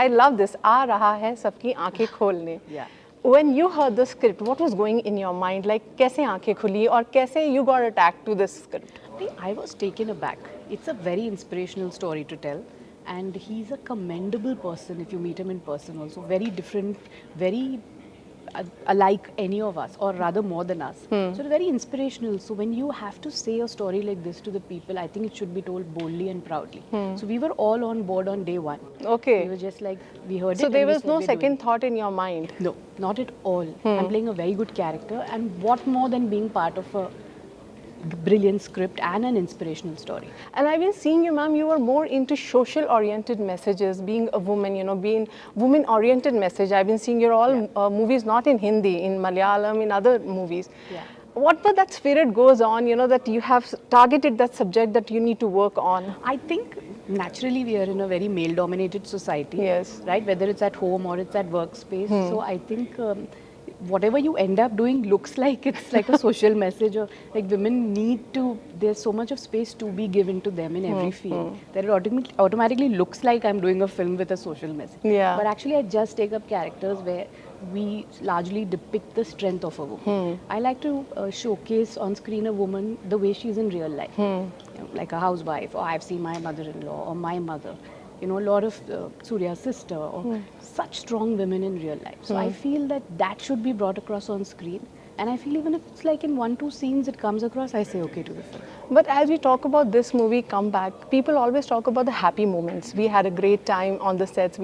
I love this. आ रहा है सबकी आंखें खोलने. Yeah. When you heard the script, what was going in your mind? Like, कैसे आंखें खुली और कैसे you got attached to this script? I was taken aback. It's a very inspirational story to tell, and he's a commendable person if you meet him in person also. Very different, very alike any of us, or rather more than us. So it's very inspirational. So when you have to say a story like this to the people, I think it should be told boldly and proudly. So we were all on board on day one. Okay. We were just like, we heard it. So there and we was said, no "We're doing second it." thought in your mind? No, not at all. I'm playing a very good character, and what more than being part of a brilliant script and an inspirational story. And I've been seeing you, ma'am, you were more into social-oriented messages, being a woman, you know, being woman-oriented message. I've been seeing your all movies, not in Hindi, in Malayalam, in other movies. Yeah. What but that spirit goes on, you know, that you have targeted that subject that you need to work on? I think naturally we are in a very male-dominated society, Yes. right? Whether it's at home or it's at workspace. So I think whatever you end up doing looks like it's like a social message, or like women need to, there's so much of space to be given to them in every field that it automatically looks like I'm doing a film with a social message. Yeah. But actually I just take up characters where we largely depict the strength of a woman. I like to showcase on screen a woman the way she is in real life, you know, like a housewife, or I've seen my mother-in-law or my mother. You know, a lot of Surya's sister, or such strong women in real life. So I feel that that should be brought across on screen. And I feel even if it's like in 1-2 scenes it comes across, I say okay to the film. But as we talk about this movie, Comeback, people always talk about the happy moments. We had a great time on the sets.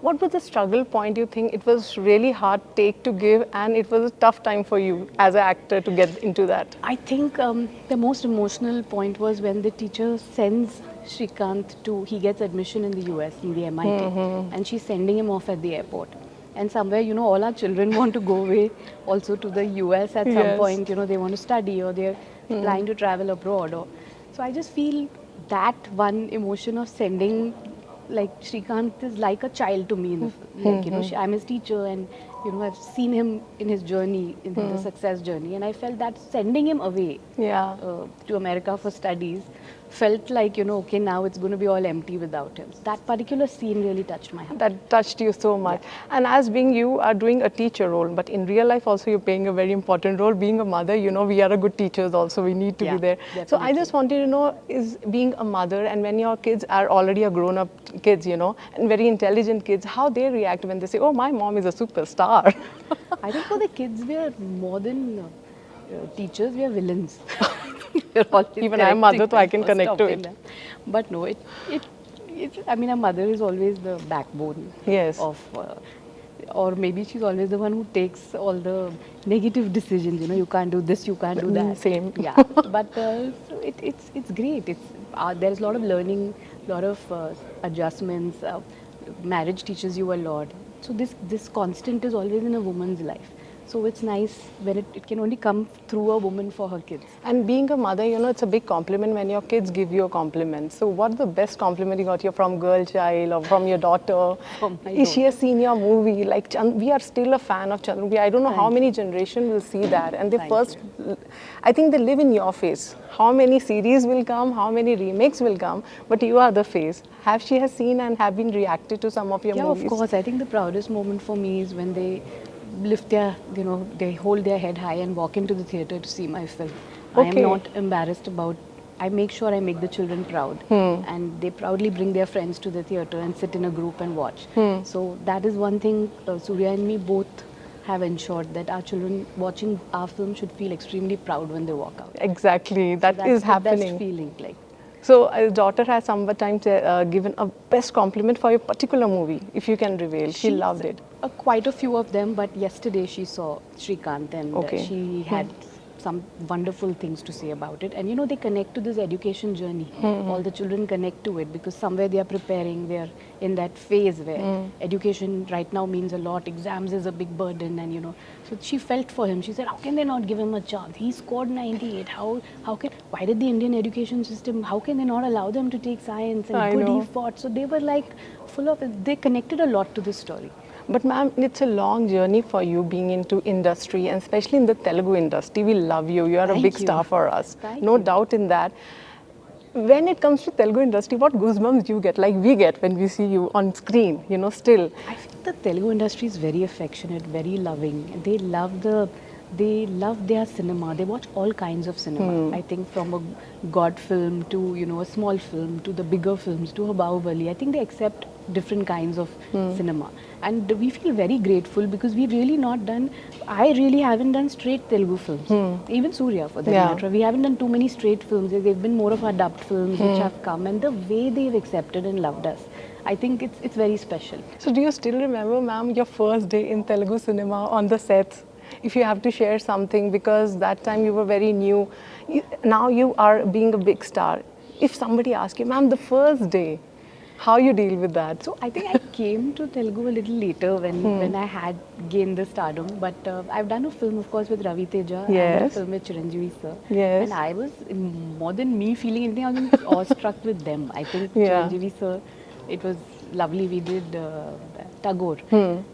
What was the struggle point you think? It was really hard take to give, and it was a tough time for you as an actor to get into that. I think the most emotional point was when the teacher sends SRIKANTH he gets admission in the US, in the MIT, and she's sending him off at the airport. And somewhere, you know, all our children want to go away also to the US at some point, you know, they want to study, or they're planning to travel abroad. So I just feel that one emotion of sending, like, SRIKANTH is like a child to me in the film. Like, you know, I'm his teacher, and, you know, I've seen him in his journey, in the success journey, and I felt that sending him away to America for studies felt like, you know, okay, now it's going to be all empty without him. That particular scene really touched my heart. That touched you so much. Yeah. And as being you are doing a teacher role, but in real life also you're playing a very important role. Being a mother, you know, we are a good teachers also, we need to be there. Definitely. So I just wanted to know, is being a mother, and when your kids are already a grown-up kids, you know, and very intelligent kids, how they react when they say, oh, my mom is a superstar? I think for the kids, we are more than teachers, we are villains. Even I'm a mother, so I can connect to it. Them. But no, I mean, a mother is always the backbone of, or maybe she's always the one who takes all the negative decisions. You know, you can't do this, you can't do that. Same. Yeah, but so it's great. There's a lot of learning, a lot of adjustments. Marriage teaches you a lot. So this constant is always in a woman's life. So it's nice when it can only come through a woman for her kids. And being a mother, you know, it's a big compliment when your kids give you a compliment. So what's the best compliment you got here from girl child or from your daughter? Is she has seen your movie? Like, we are still a fan of Chandramukhi. I don't know how many generations will see that. And I think they live in your face. How many series will come, how many remakes will come, but you are the face. She has seen and have been reacted to some of your movies? Yeah, of course. I think the proudest moment for me is when they lift their, you know, they hold their head high and walk into the theatre to see my film. I am not embarrassed about, I make sure I make the children proud, and they proudly bring their friends to the theatre and sit in a group and watch. So that is one thing Surya and me both have ensured, that our children watching our film should feel extremely proud when they walk out. Exactly, that is happening. That's the best feeling, like. So, a daughter has sometimes given a best compliment for your particular movie, if you can reveal. She loved it. Quite a few of them, but yesterday she saw SRIKANTH, and she had some wonderful things to say about it. And you know, they connect to this education journey. All the children connect to it because somewhere they are preparing, they are in that phase where education right now means a lot. Exams is a big burden, and you know, so she felt for him. She said, how can they not give him a chance? He scored 98. Why did the Indian education system, how can they not allow them to take science? And he fought. So they were like full of it. They connected a lot to this story. But ma'am, it's a long journey for you being into industry, and especially in the Telugu industry. We love you. You are a big star for us. No doubt in that. when it comes to Telugu industry, what goosebumps you get, like we get when we see you on screen, you know, still? I feel the Telugu industry is very affectionate, very loving. They love their cinema. They watch all kinds of cinema. I think from a God film to, you know, a small film to the bigger films to a Bahubali. I think they accept different kinds of cinema. And we feel very grateful because we've really not done, I really haven't done straight Telugu films. Even Surya for that matter. We haven't done too many straight films. They've been more of our dubbed films which have come, and the way they've accepted and loved us, I think it's very special. So do you still remember, ma'am, your first day in Telugu cinema on the sets? If you have to share something, because that time you were very new, now you are being a big star. If somebody asks you, ma'am, the first day, how you deal with that? So I think I came to Telugu a little later when I had gained the stardom. But I've done a film, of course, with Ravi Teja and a film with Chiranjeevi sir. Yes. And I was, more than me feeling anything, I was awestruck with them. I think Chiranjeevi sir, it was lovely. We did Tagore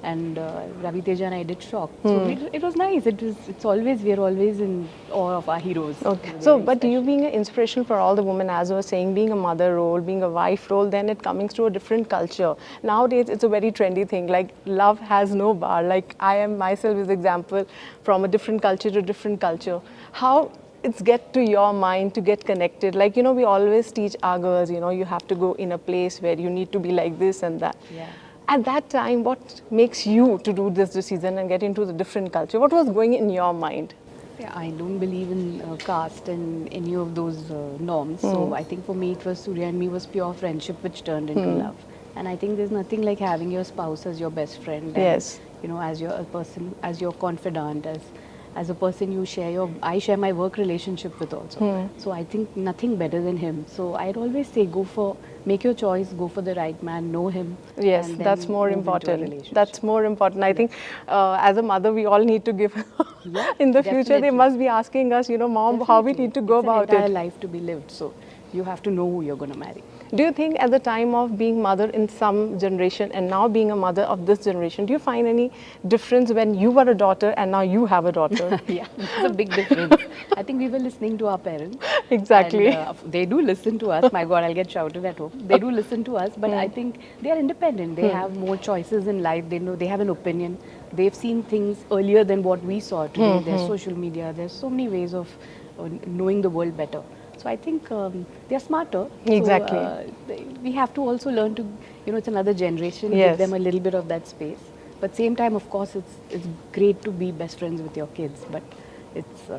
and Ravi Teja and I did Shock. So it was nice. It's always, we're always in awe of our heroes. Okay. So, but you being an inspiration for all the women, as I was saying, being a mother role, being a wife role, then it coming to a different culture. Nowadays, it's a very trendy thing. Like, love has no bar. Like, I am myself is example from a different culture to different culture. How it's get to your mind to get connected. Like, you know, we always teach our girls, you know, you have to go in a place where you need to be like this and that. Yeah. At that time, what makes you to do this decision and get into the different culture? What was going in your mind? Yeah, I don't believe in caste and any of those norms. So I think for me, it was Surya and me was pure friendship which turned into love. And I think there's nothing like having your spouse as your best friend. Yes. And, you know, as your person, as your confidant, as a person you share I share my work relationship with also. So I think nothing better than him. So I'd always say make your choice, go for the right man, know him. Yes, and then that's more move into a important. relationship. That's more important. I think as a mother, we all need to give. In the future, they definitely. must be asking us, you know, mom, how we Definitely. need to go It's about an entire it. life to be lived. So you have to know who you're going to marry. Do you think at the time of being mother in some generation and now being a mother of this generation, do you find any difference when you were a daughter and now you have a daughter? Yeah, it's a big difference. I think we were listening to our parents. Exactly. And, they do listen to us. My God, I'll get shouted at home. They do listen to us, but I think they are independent. They have more choices in life. They know they have an opinion. They've seen things earlier than what we saw today. There's social media. There's so many ways of knowing the world better. So I think they're smarter. Exactly. So, we have to also learn to, you know, it's another generation. Yes. Give them a little bit of that space. But same time, of course, it's great to be best friends with your kids. But it's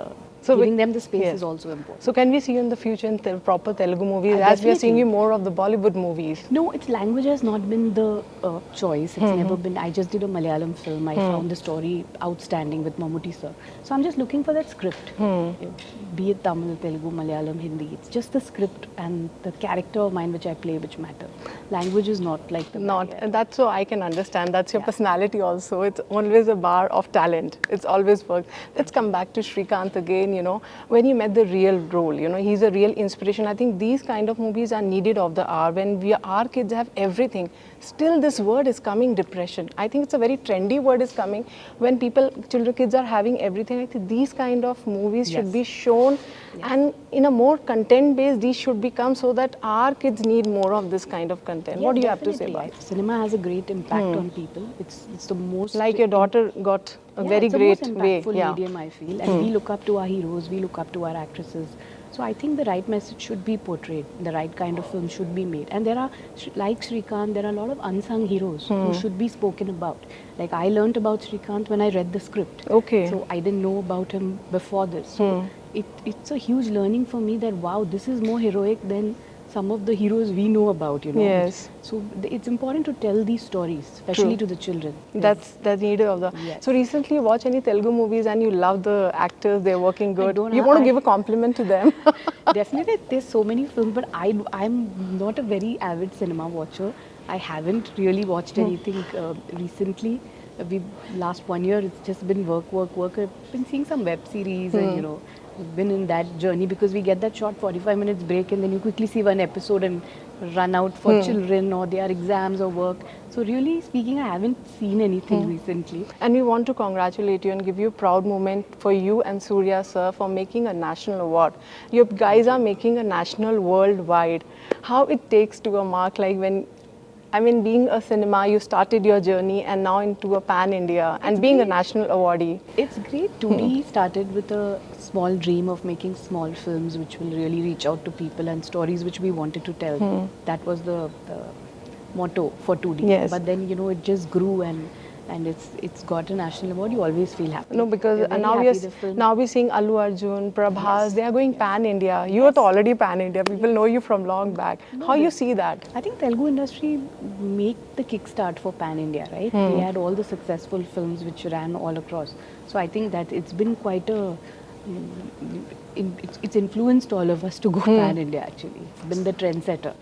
giving them the space is also important. So can we see you in the future in proper Telugu movies as we are seeing you more of the Bollywood movies? No, its language has not been the choice. It's never been. I just did a Malayalam film. I found the story outstanding with Mammootty sir. So I'm just looking for that script. Be it Tamil, Telugu, Malayalam, Hindi. It's just the script and the character of mine which I play which matter. Language is not like the barrier. And that's so I can understand. That's your personality also. It's always a bar of talent. It's always worked. Let's come back to Srikanth again, you know, when you met the real role, you know, he's a real inspiration. I think these kind of movies are needed of the hour when our kids have everything. Still this word is coming, depression. I think it's a very trendy word is coming when kids are having everything. I think these kind of movies should be shown and in a more content based, these should become so that our kids need more of this kind of content. Yeah, what do you have to say definitely. about it? Cinema has a great impact on people. It's the most Like your daughter got a very it's great the most way. impactful medium, I feel, and we look up to our heroes, we look up to our actresses. So I think the right message should be portrayed, the right kind of film should be made. And there are, like Srikanth, there are a lot of unsung heroes who should be spoken about. Like I learnt about Srikanth when I read the script. Okay. So I didn't know about him before this. So it's a huge learning for me that wow, this is more heroic than some of the heroes we know about, you know. Yes. So it's important to tell these stories, especially to the children. That's needed of the. Yes. So recently you watch any Telugu movies and you love the actors, they're working good. don't You have- want to give a compliment to them? Definitely, there's so many films, but I'm not a very avid cinema watcher. I haven't really watched anything recently. Last 1 year, it's just been work. I've been seeing some web series and, you know, been in that journey, because we get that short 45 minutes break and then you quickly see one episode and run out for children or their exams or work. So really speaking, I haven't seen anything recently. And we want to congratulate you and give you a proud moment for you and Surya sir for making a national award. You guys are making a national worldwide. How it takes to a mark like when, I mean, being a cinema, you started your journey and now into a pan-India and being a national awardee. It's great. 2D started with a small dream of making small films which will really reach out to people and stories which we wanted to tell. That was the motto for 2D. Yes. But then, you know, it just grew and it's got a national award. You always feel happy. No, because You're very now happy we're seeing Allu Arjun, Prabhas, they are going pan-India. You are already pan-India. People know you from long back. How you see that? I think Telugu industry make the kickstart for pan-India, right? They had all the successful films which ran all across. So I think that it's been quite a... It's influenced all of us to go pan-India actually. It's been the trendsetter.